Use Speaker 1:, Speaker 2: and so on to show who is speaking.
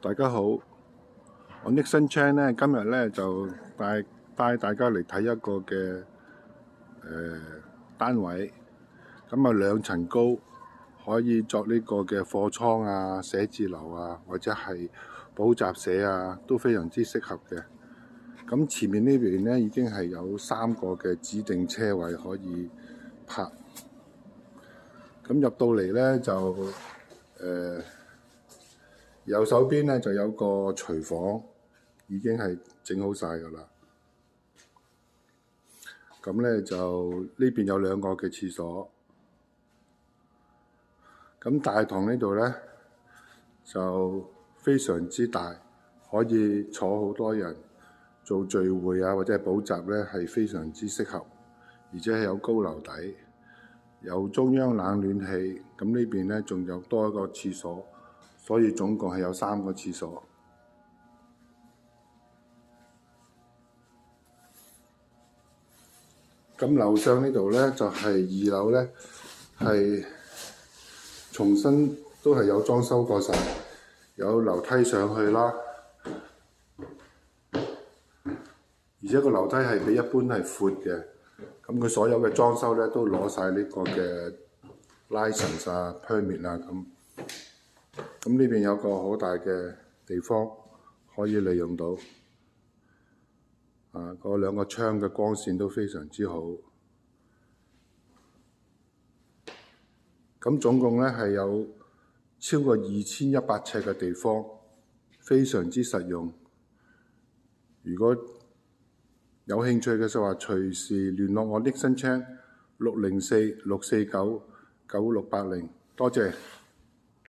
Speaker 1: 大家好，我 Nixon Chan 咧，今日咧就帶大家嚟睇一個嘅單位，咁啊2層高，可以作呢個嘅貨倉啊、寫字樓啊，或者係補習社啊，都非常之適合嘅。咁前面呢邊咧已經係有3個嘅指定車位可以泊。咁入到嚟咧就右手邊咧就有個廚房，已經係整好晒㗎啦。咁咧就呢邊有2個嘅廁所。咁大堂呢度咧就非常之大，可以坐好多人做聚會啊，或者係補習咧係非常之適合，而且係有高樓底，有中央冷暖氣。咁呢邊咧仲有多一個廁所。所以總共係有3個廁所。咁樓上呢度咧就係2樓咧，係重新都係有裝修過晒，有樓梯上去啦。而且個樓梯係比一般係闊嘅。咁佢所有嘅裝修咧都攞晒呢個嘅 license 啊、permit 啊咁。咁呢邊有個好大嘅地方可以利用到，嗰2個窗嘅光線都非常之好。咁總共咧係有超過2100尺嘅地方，非常之實用。如果有興趣嘅就話，隨時聯絡我 Nixon Chan 604-649-9680。多謝。